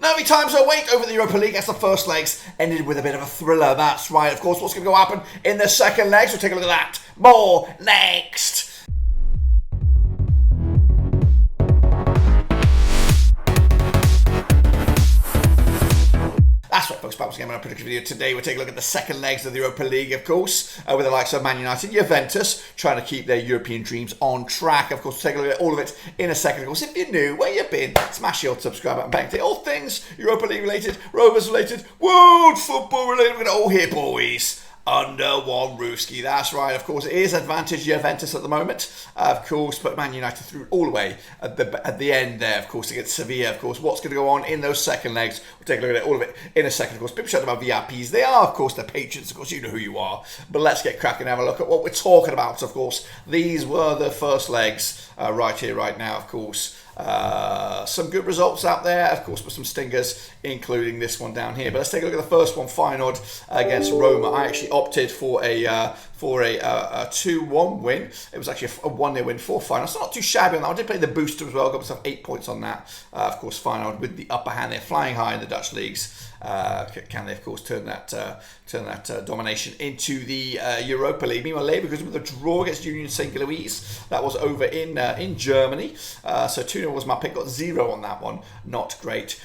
Now, times to wait over the Europa League as the first legs ended with a bit of a thriller. That's right. Of course, what's going to go happen in the second legs? We'll take a look at that. More next. That's right, folks. Back once again on our prediction video. Today we'll take a look at the second legs of the Europa League, of course, with the likes of Man United, Juventus, trying to keep their European dreams on track. Of course, we'll take a look at all of it in a second. Of course, if you're new, where you've been, smash the old subscribe button. Bang to all things Europa League related, Rovers related, world football related. We're going to all here, boys, under one roofski. That's right. Of course, it is advantage Juventus at the moment, of course, but Man United threw it all the way at the end there, of course, against Sevilla. Of course, what's going to go on in those second legs? We'll take a look at it, all of it in a second. Of course, people shout about VIPs. They are, of course, the patrons. Of course, you know who you are. But let's get cracking and have a look at what we're talking about. Of course, these were the first legs right here, right now, of course. Some good results out there, of course, but some stingers, including this one down here. But let's take a look at the first one, Feyenoord against Roma. I actually opted for a 2-1 win. It was actually a 1-0 win for Feyenoord. So not too shabby on that. I did play the booster as well. Got myself 8 points on that. Of course, Feyenoord with the upper hand. They're flying high in the Dutch leagues. Can they, of course, turn that domination into the Europa League? Meanwhile, Leverkusen with a draw against Union Saint-Gilloise. That was over in Germany. So 2-0 was my pick. Got 0 on that one. Not great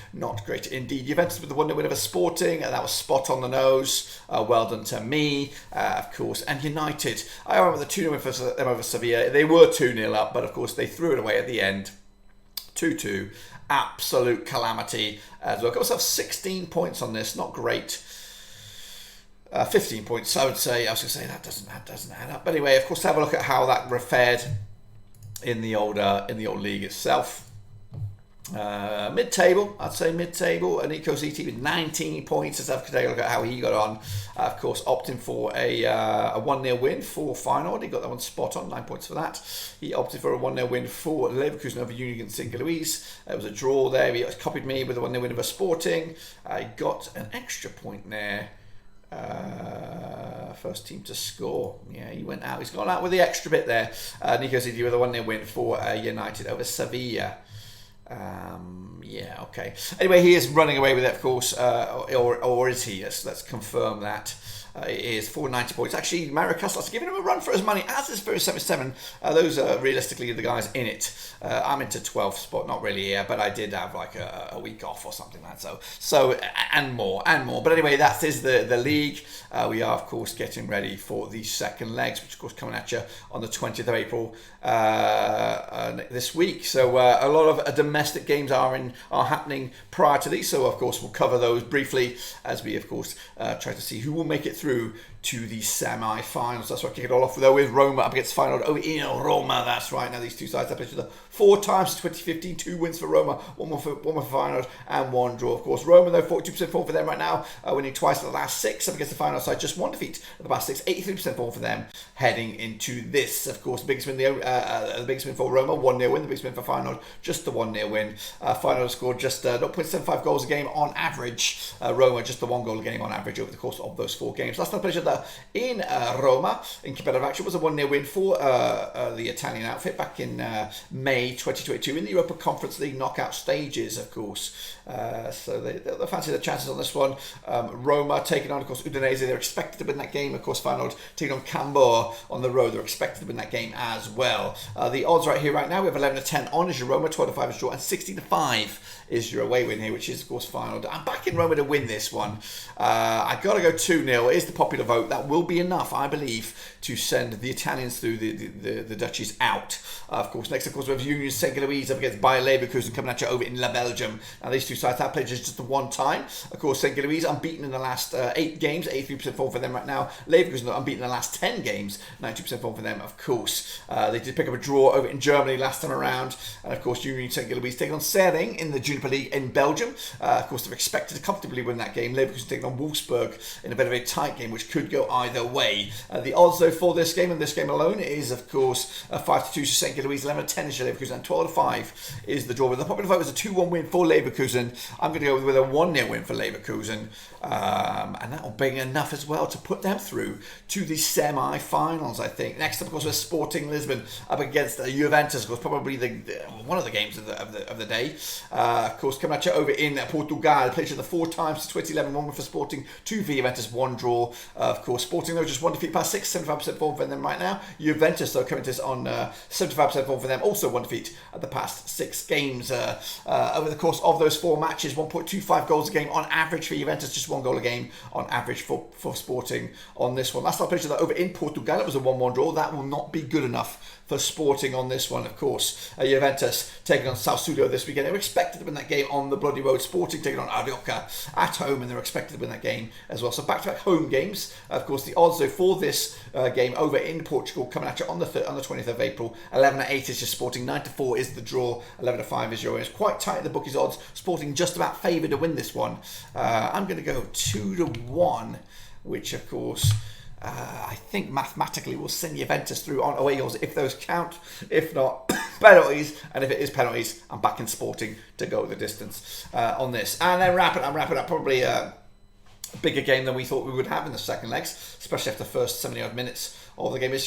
indeed. Juventus with the 1-0 win over Sporting, and that was spot on the nose. Well done to me, of course. And United, I remember the 2-0 win for them over Sevilla. They were 2-0 up, but of course they threw it away at the end. 2-2. Absolute calamity as well. Got myself 16 points on this. Not great. 15 points, I would say. I was going to say that doesn't add up. But anyway, of course, have a look at how that fared in the old league itself. Mid-table, I'd say mid-table. Nico ZT with 19 points. Let's have a take a look at how he got on. Of course, opting for a 1-0 win for Feyenoord. He got that one spot on, 9 points for that. He opted for a 1-0 win for Leverkusen over Union Saint-Gilloise. It was a draw there. He copied me with a 1-0 win over Sporting. I got an extra point there. First team to score. Yeah, he went out. He's gone out with the extra bit there. Nico ZT with a 1-0 win for United over Sevilla. Yeah, okay. Anyway, he is running away with it, of course, or is he? Let's confirm that. It is 490 points. Actually, Mario Castell's giving him a run for his money, as is Spirit 77. Those are realistically the guys in it. I'm into 12th spot, not really here, but I did have like a week off or something like that. So and more. But anyway, that is the league. We are, of course, getting ready for the second legs, which, of course, coming at you on the 20th of April this week. So a lot of domestic games are happening prior to these. So, of course, we'll cover those briefly as we, of course, try to see who will make it through to the semi-finals. That's why I kick it all off with Roma up against Feyenoord. Oh, in Roma, that's right. Now these two sides have played each other 4 times in 2015. 2 wins for Roma, one for Feyenoord, and 1 draw. Of course, Roma, though, 42% form for them right now, winning twice in the last 6 up against the Feyenoord side. Just 1 defeat in the past 6. 83% form for them heading into this. Of course, the biggest win for Roma, 1-0 win. The biggest win for Feyenoord, just the 1-0 win. Feyenoord scored just 0.75 goals a game on average. Roma, just the 1 goal a game on average over the course of those 4 games. Last time played each other in Roma in competitive action was a 1-0 win for the Italian outfit back in May 2022 in the Europa Conference League knockout stages, of course. So they fancy the chances on this one. Roma taking on, of course, Udinese. They're expected to win that game. Of course, Feyenoord taking on Cambuur on the road. They're expected to win that game as well. The odds right here, right now, we have 11-10 on is your Roma, 12-5 is draw, and 16-5 is your away win here, which is, of course, Feyenoord. I'm back in Roma to win this one. I've got to go 2-0. It is the popular vote. That will be enough, I believe, to send the Italians through the Dutchies out. Of course, next, of course, we have Union Saint-Gilloise up against Bayer Leverkusen coming at you over in La Belgium. Now, these two sides have played just the 1 time. Of course, Saint-Gilloise unbeaten in the last 8 games, 83% form for them right now. Leverkusen unbeaten in the last 10 games, 92% form for them, of course. They did pick up a draw over in Germany last time around. And, of course, Union Saint-Gilloise taking on Sering in the Juniper League in Belgium. Of course, they're expected to comfortably win that game. Leverkusen taking on Wolfsburg in a bit of a tight game, which could go either way. The odds, though, for this game and this game alone is, of course, 5-2 to Saint-Gilloise, 11-10 is Leverkusen, and 12-5 is the draw. But the popular vote was a 2-1 win for Leverkusen. Leverkusen. I'm going to go with a 1-0 win for Leverkusen. And that will bring enough as well to put them through to the semi-finals, I think. Next up, of course, we're Sporting Lisbon up against Juventus, of course, probably one of the games of the day. Of course, coming at you over in Portugal, played each other 4 times, 2011, 1 for Sporting, 2 for Juventus, 1 draw. Of course, Sporting, though, just 1 defeat past 6, 75% form for them right now. Juventus, though, coming to this on 75% form for them, also 1 defeat at the past 6 games. Over the course of those 4 matches, 1.25 goals a game on average for Juventus, just 1 goal a game on average for Sporting on this one. Last time I played over in Portugal, it was a 1-1 draw. That will not be good enough for Sporting on this one, of course. Juventus taking on Sassuolo this weekend. They were expected to win that game on the bloody road. Sporting taking on Arioca at home, and they're expected to win that game as well. So back-to-back home games. Of course, the odds though for this game over in Portugal coming at you on the 20th of April. 11-8 is just Sporting. 9-4 is the draw. 11-5 is your win. It's quite tight at the bookies' odds. Sporting just about favoured to win this one. I'm going to go 2-1, which of course I think mathematically will send Juventus through on away goals if those count. If not, penalties. And if it is penalties, I'm back in Sporting to go the distance on this. And then wrap it up. Probably a bigger game than we thought we would have in the second legs, especially after the first 70-odd minutes of the game. It's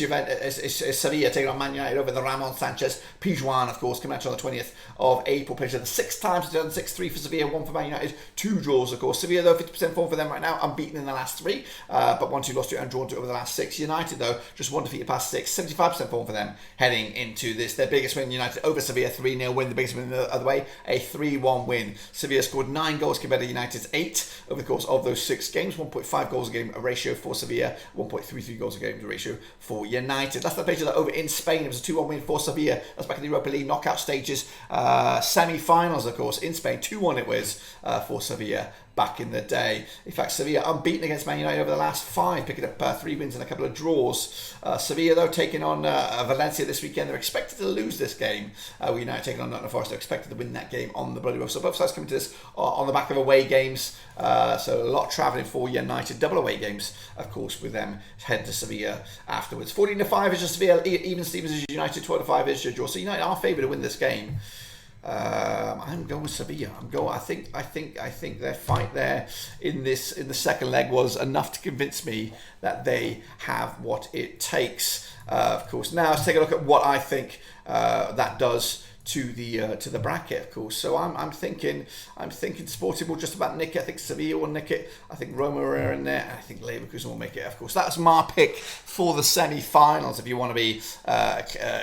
Sevilla taking on Man United over the Ramon Sanchez Pizjuan, of course, coming out on the 20th of April. Played the 6 times, 6-3 for Sevilla, 1 for Man United, 2 draws, of course. Sevilla, though, 50% form for them right now, unbeaten in the last 3, but 1-2 lost to and drawn to over the last 6. United, though, just 1 defeated past 6, 75% form for them heading into this. Their biggest win, United over Sevilla, 3-0 win, the biggest win the other way, a 3-1 win. Sevilla scored 9 goals compared to United's 8 over the course of those 6 games, 1.5 goals a game a ratio for Sevilla, 1.33 goals a game a ratio for United. Last time I played that over in Spain, it was a 2-1 win for Sevilla. That's back in the Europa League knockout stages, semi-finals, of course, in Spain. 2-1 it was for Sevilla back in the day. In fact, Sevilla unbeaten against Man United over the last 5, picking up 3 wins and a couple of draws. Sevilla, though, taking on Valencia this weekend. They're expected to lose this game. United taking on Nottingham Forest. They're expected to win that game on the bloody road. So both sides coming to this on the back of away games. So a lot of travelling for United. Double away games, of course, with them head to Sevilla afterwards. 14-5 is just Sevilla. Even Stevens is United. 12-5 is your draw. So United are favoured to win this game. I'm going with Sevilla. I think their fight there in the second leg was enough to convince me that they have what it takes. Of course, now let's take a look at what I think that does to the bracket, of course. So I'm thinking Sporting will just about nick it. I think Sevilla will nick it. I think Roma are in there, and I think Leverkusen will make it. Of course, that's my pick for the semi-finals. If you want to be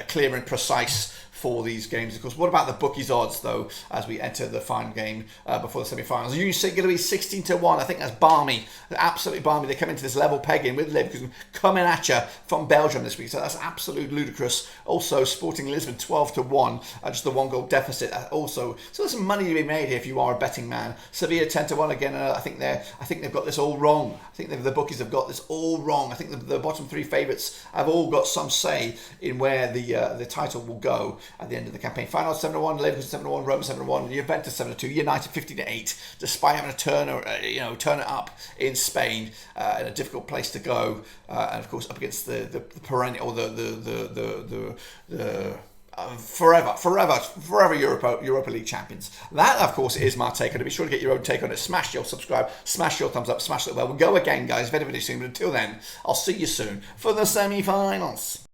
clear and precise for these games, of course. What about the bookies odds, though, as we enter the final game before the semi-finals? You say going to be 16-1. I think that's balmy, absolutely balmy. They come into this level pegging with Leverkusen coming at you from Belgium this week, so that's absolutely ludicrous. Also, Sporting Lisbon 12-1, just the 1 goal deficit. Also, so there's some money to be made here if you are a betting man. Sevilla 10-1 again. I think they've got this all wrong. I think the bookies have got this all wrong. I think the bottom 3 favourites have all got some say in where the title will go at the end of the campaign. Feyenoord 7-1, Leverkusen 7-1, Roma 7-1, Juventus 7-2, United 15-8, despite having to turn it up in Spain in a difficult place to go, and of course up against the perennial, the forever Europa League champions. That, of course, is my take on it. Be sure to get your own take on it. Smash your subscribe, smash your thumbs up, smash the bell. We'll go again, guys, very, very soon. But until then, I'll see you soon for the semi-finals.